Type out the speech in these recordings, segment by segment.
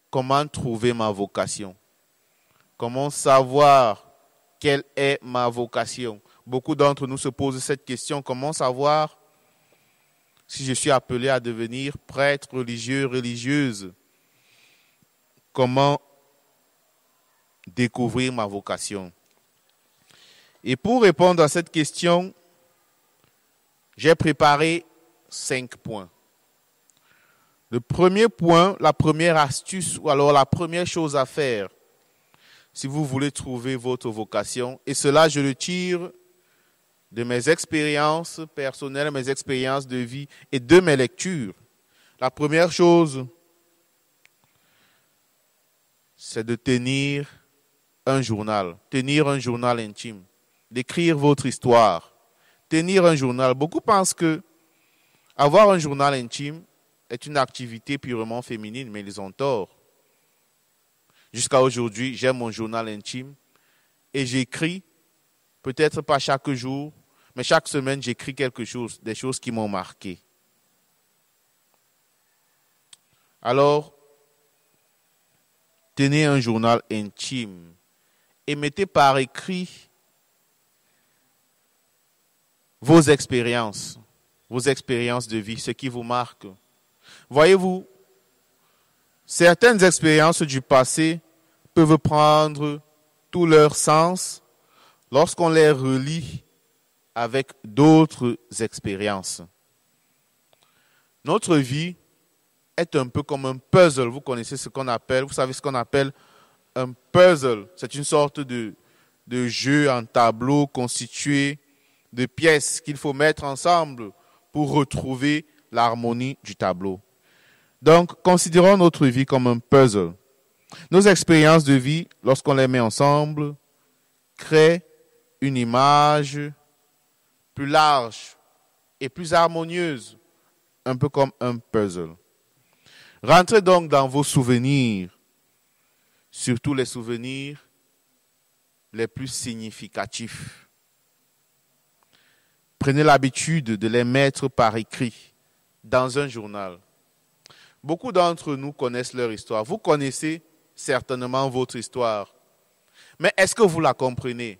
comment trouver ma vocation? Comment savoir quelle est ma vocation? Beaucoup d'entre nous se posent cette question. Comment savoir si je suis appelé à devenir prêtre, religieux, religieuse? Comment découvrir ma vocation? Et pour répondre à cette question, j'ai préparé 5 points. Le premier point, la première astuce, ou alors la première chose à faire, si vous voulez trouver votre vocation, et cela je le tire de mes expériences personnelles, mes expériences de vie et de mes lectures. La première chose, c'est de tenir un journal intime, d'écrire votre histoire, tenir un journal. Beaucoup pensent que avoir un journal intime est une activité purement féminine, mais ils ont tort. Jusqu'à aujourd'hui, j'ai mon journal intime et j'écris, peut-être pas chaque jour, mais chaque semaine, j'écris quelque chose, des choses qui m'ont marqué. Alors, tenez un journal intime et mettez par écrit vos expériences de vie, ce qui vous marque. Voyez-vous, certaines expériences du passé peuvent prendre tout leur sens lorsqu'on les relie avec d'autres expériences. Notre vie est un peu comme un puzzle. Vous savez ce qu'on appelle un puzzle. C'est une sorte de jeu en tableau constitué de pièces qu'il faut mettre ensemble pour retrouver l'harmonie du tableau. Donc, considérons notre vie comme un puzzle. Nos expériences de vie, lorsqu'on les met ensemble, créent une image plus large et plus harmonieuse, un peu comme un puzzle. Rentrez donc dans vos souvenirs, surtout les souvenirs les plus significatifs. Prenez l'habitude de les mettre par écrit dans un journal. Beaucoup d'entre nous connaissent leur histoire. Vous connaissez certainement votre histoire. Mais est-ce que vous la comprenez?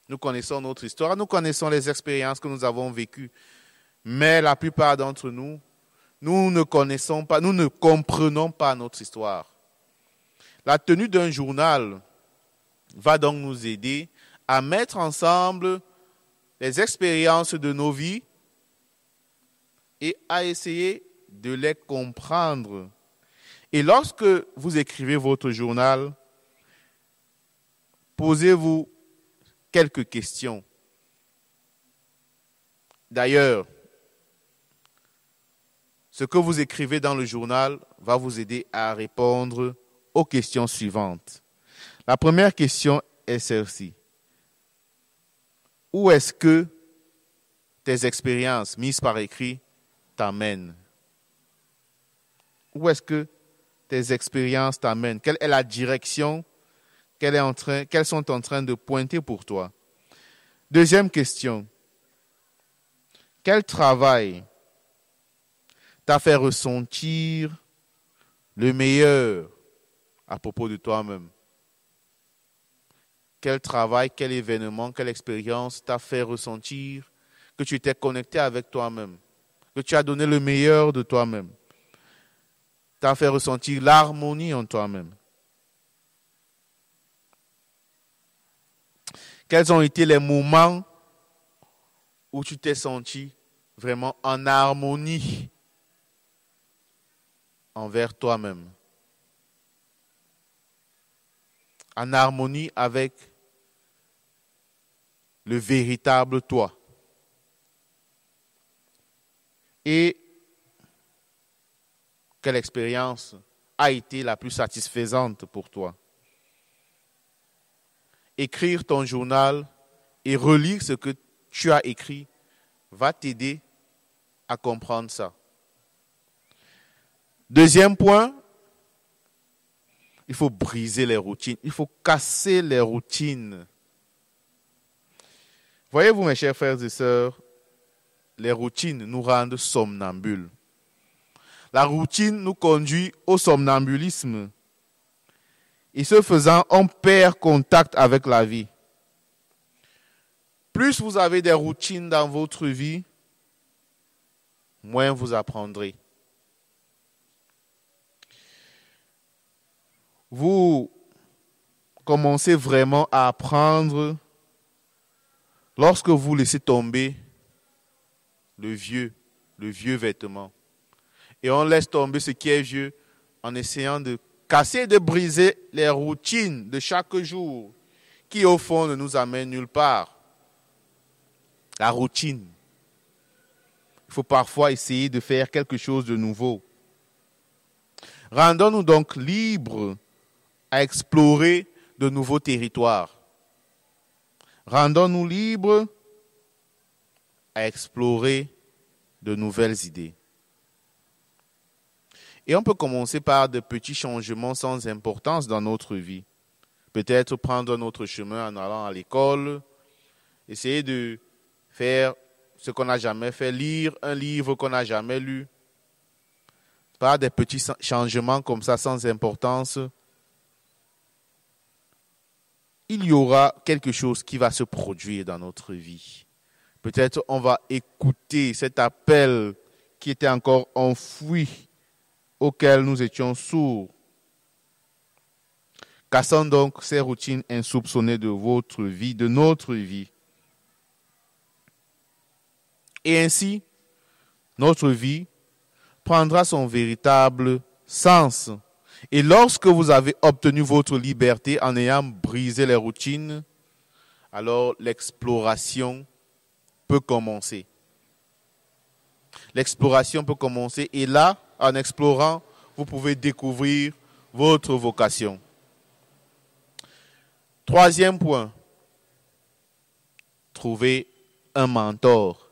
Nous connaissons notre histoire, nous connaissons les expériences que nous avons vécues. Mais la plupart d'entre nous, nous ne connaissons pas, nous ne comprenons pas notre histoire. La tenue d'un journal va donc nous aider à mettre ensemble les expériences de nos vies et à essayer de les comprendre. Et lorsque vous écrivez votre journal, posez-vous quelques questions. D'ailleurs, ce que vous écrivez dans le journal va vous aider à répondre aux questions suivantes. La première question est celle-ci. Où est-ce que tes expériences mises par écrit t'amènent? Où est-ce que tes expériences t'amènent? Quelle est la direction qu'elles sont en train de pointer pour toi? Deuxième question. Quel travail t'a fait ressentir le meilleur à propos de toi-même? Quel travail, quel événement, quelle expérience t'a fait ressentir que tu étais connecté avec toi-même, que tu as donné le meilleur de toi-même, t'a fait ressentir l'harmonie en toi-même? Quels ont été les moments où tu t'es senti vraiment en harmonie envers toi-même, en harmonie avec le véritable toi? Et quelle expérience a été la plus satisfaisante pour toi? Écrire ton journal et relire ce que tu as écrit va t'aider à comprendre ça. Deuxième point, il faut briser les routines. Il faut casser les routines. Voyez-vous, mes chers frères et sœurs, les routines nous rendent somnambules. La routine nous conduit au somnambulisme. Et ce faisant, on perd contact avec la vie. Plus vous avez des routines dans votre vie, moins vous apprendrez. Vous commencez vraiment à apprendre lorsque vous laissez tomber le vieux vêtement. Et on laisse tomber ce qui est vieux en essayant de casser et de briser les routines de chaque jour qui au fond ne nous amènent nulle part. La routine. Il faut parfois essayer de faire quelque chose de nouveau. Rendons-nous donc libres à explorer de nouveaux territoires. Rendons-nous libres à explorer de nouvelles idées. Et on peut commencer par de petits changements sans importance dans notre vie. Peut-être prendre notre chemin en allant à l'école, essayer de faire ce qu'on n'a jamais fait, lire un livre qu'on n'a jamais lu. Par des petits changements comme ça sans importance, il y aura quelque chose qui va se produire dans notre vie. Peut-être on va écouter cet appel qui était encore enfoui, auquel nous étions sourds. Cassons donc ces routines insoupçonnées de votre vie, de notre vie. Et ainsi, notre vie prendra son véritable sens. Et lorsque vous avez obtenu votre liberté en ayant brisé les routines, alors l'exploration peut commencer. L'exploration peut commencer et là, en explorant, vous pouvez découvrir votre vocation. Troisième point, trouver un mentor.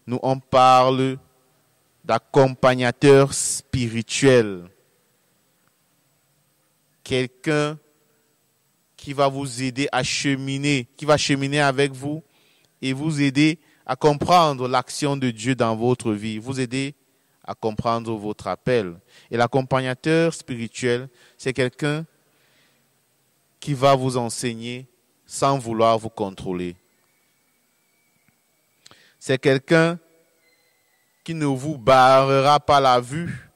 Nous, on parle d'accompagnateur spirituel. Quelqu'un qui va vous aider à cheminer, qui va cheminer avec vous et vous aider à comprendre l'action de Dieu dans votre vie, vous aider à comprendre votre appel. Et l'accompagnateur spirituel, c'est quelqu'un qui va vous enseigner sans vouloir vous contrôler. C'est quelqu'un qui ne vous barrera pas la vue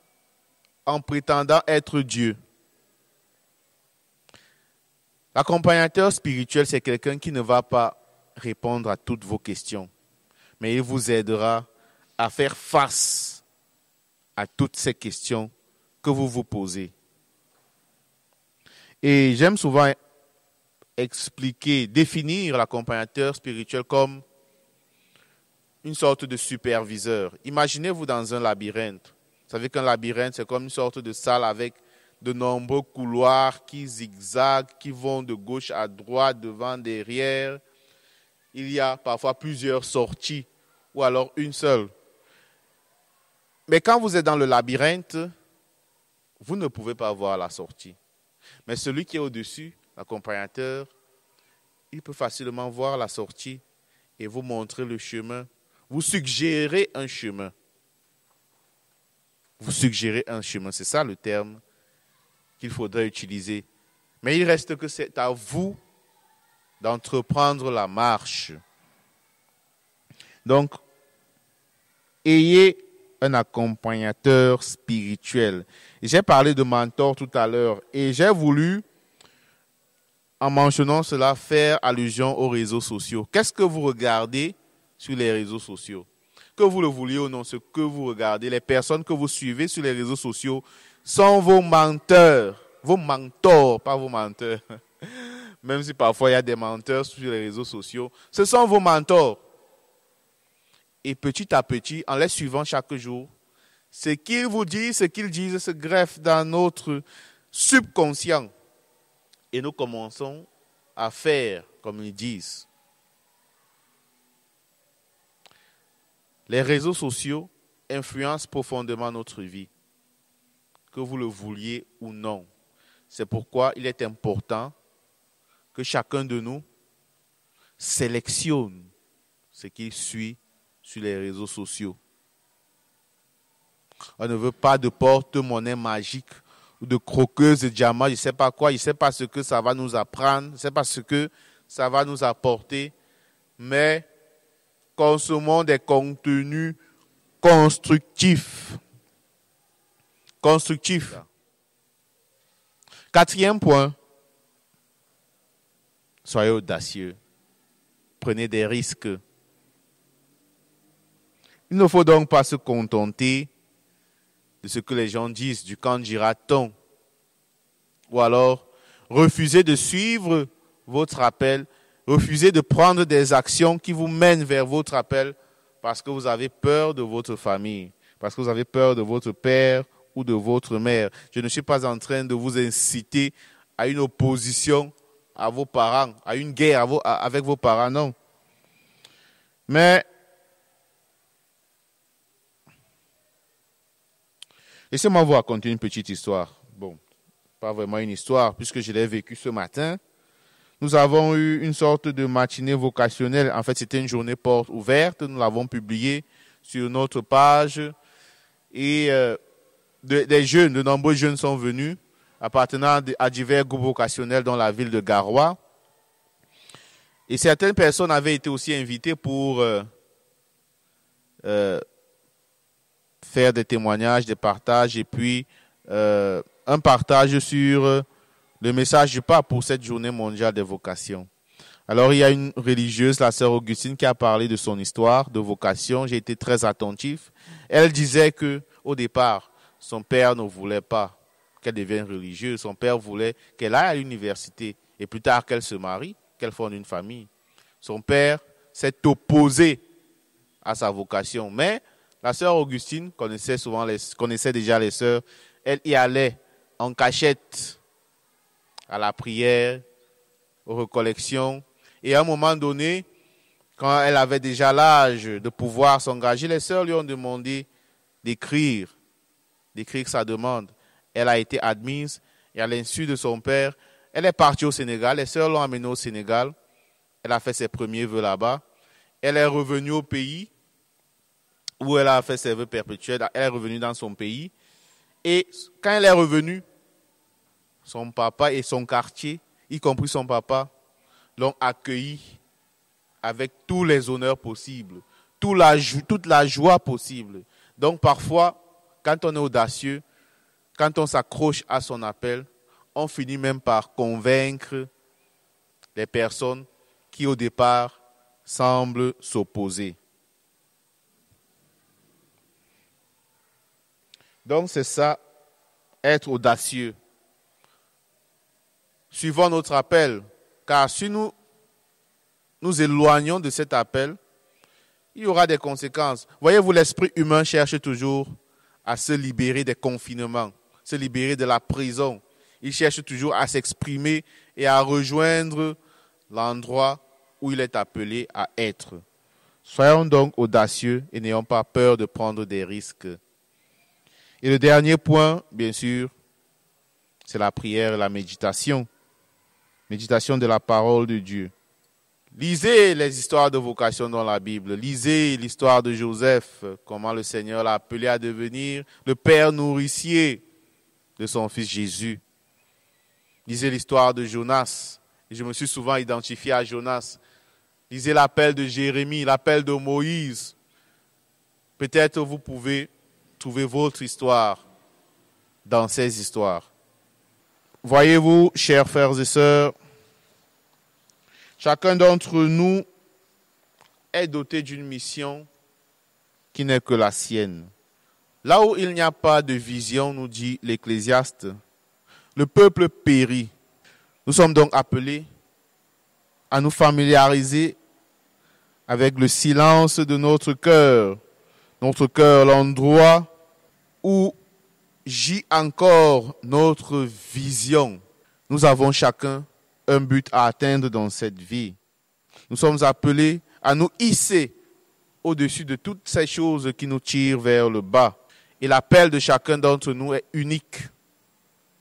en prétendant être Dieu. L'accompagnateur spirituel, c'est quelqu'un qui ne va pas répondre à toutes vos questions, mais il vous aidera à faire face à toutes ces questions que vous vous posez. Et j'aime souvent expliquer, définir l'accompagnateur spirituel comme une sorte de superviseur. Imaginez-vous dans un labyrinthe. Vous savez qu'un labyrinthe, c'est comme une sorte de salle avec de nombreux couloirs qui zigzaguent, qui vont de gauche à droite, devant, derrière. Il y a parfois plusieurs sorties ou alors une seule. Mais quand vous êtes dans le labyrinthe, vous ne pouvez pas voir la sortie. Mais celui qui est au-dessus, l'accompagnateur, il peut facilement voir la sortie et vous montrer le chemin. Vous suggérez un chemin. Vous suggérez un chemin. C'est ça le terme qu'il faudrait utiliser. Mais il reste que c'est à vous d'entreprendre la marche. Donc, ayez un accompagnateur spirituel. J'ai parlé de mentor tout à l'heure et j'ai voulu, en mentionnant cela, faire allusion aux réseaux sociaux. Qu'est-ce que vous regardez sur les réseaux sociaux? Que vous le vouliez ou non, ce que vous regardez, les personnes que vous suivez sur les réseaux sociaux sont vos menteurs, pas vos menteurs. Même si parfois il y a des menteurs sur les réseaux sociaux, ce sont vos mentors. Et petit à petit, en les suivant chaque jour, ce qu'ils vous disent, ce qu'ils disent se greffe dans notre subconscient. Et nous commençons à faire comme ils disent. Les réseaux sociaux influencent profondément notre vie, que vous le vouliez ou non. C'est pourquoi il est important que chacun de nous sélectionne ce qu'il suit sur les réseaux sociaux. On ne veut pas de porte-monnaie magique ou de croqueuse de diamants, je ne sais pas quoi, je ne sais pas ce que ça va nous apprendre, je ne sais pas ce que ça va nous apporter, mais consommons des contenus constructifs. Constructifs. Quatrième point, soyez audacieux. Prenez des risques. Il ne faut donc pas se contenter de ce que les gens disent, du quand dira-t-on. Ou alors, refusez de suivre votre appel, refusez de prendre des actions qui vous mènent vers votre appel parce que vous avez peur de votre famille, parce que vous avez peur de votre père ou de votre mère. Je ne suis pas en train de vous inciter à une opposition à vos parents, à une guerre avec vos parents, non. Mais laissez-moi vous raconter une petite histoire. Bon, pas vraiment une histoire, puisque je l'ai vécu ce matin. Nous avons eu une sorte de matinée vocationnelle. En fait, c'était une journée porte ouverte. Nous l'avons publiée sur notre page. Et de nombreux jeunes sont venus, appartenant à divers groupes vocationnels dans la ville de Garoua. Et certaines personnes avaient été aussi invitées pour faire des témoignages, des partages, et puis un partage sur le message du pape pour cette journée mondiale des vocations. Alors, il y a une religieuse, la sœur Augustine, qui a parlé de son histoire de vocation. J'ai été très attentif. Elle disait que, au départ, son père ne voulait pas qu'elle devienne religieuse. Son père voulait qu'elle aille à l'université et plus tard qu'elle se marie, qu'elle fonde une famille. Son père s'est opposé à sa vocation. Mais la sœur Augustine connaissait déjà les sœurs. Elle y allait en cachette à la prière, aux recollections. Et à un moment donné, quand elle avait déjà l'âge de pouvoir s'engager, les sœurs lui ont demandé d'écrire sa demande. Elle a été admise et à l'insu de son père, elle est partie au Sénégal. Les sœurs l'ont amenée au Sénégal. Elle a fait ses premiers vœux là-bas. Elle est revenue au pays où elle a fait ses vœux perpétuels. Elle est revenue dans son pays. Et quand elle est revenue, son papa et son quartier, y compris son papa, l'ont accueilli avec tous les honneurs possibles, toute la joie possible. Donc parfois, quand on est audacieux, quand on s'accroche à son appel, on finit même par convaincre les personnes qui au départ semblent s'opposer. Donc c'est ça, être audacieux. Suivons notre appel, car si nous nous éloignons de cet appel, il y aura des conséquences. Voyez-vous, l'esprit humain cherche toujours à se libérer des confinements, se libérer de la prison. Il cherche toujours à s'exprimer et à rejoindre l'endroit où il est appelé à être. Soyons donc audacieux et n'ayons pas peur de prendre des risques. Et le dernier point, bien sûr, c'est la prière et la méditation. Méditation de la parole de Dieu. Lisez les histoires de vocation dans la Bible. Lisez l'histoire de Joseph, comment le Seigneur l'a appelé à devenir le père nourricier de son fils Jésus. Lisez l'histoire de Jonas. Et je me suis souvent identifié à Jonas. Lisez l'appel de Jérémie, l'appel de Moïse. Peut-être vous pouvez trouver votre histoire dans ces histoires. Voyez-vous, chers frères et sœurs, chacun d'entre nous est doté d'une mission qui n'est que la sienne. Là où il n'y a pas de vision, nous dit l'Ecclésiaste, le peuple périt. Nous sommes donc appelés à nous familiariser avec le silence de notre cœur, l'endroit où gît encore notre vision. Nous avons chacun un but à atteindre dans cette vie. Nous sommes appelés à nous hisser au-dessus de toutes ces choses qui nous tirent vers le bas. Et l'appel de chacun d'entre nous est unique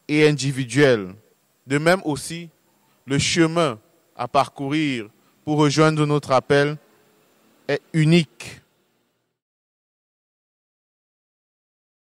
et individuel. De même aussi, le chemin à parcourir pour rejoindre notre appel est unique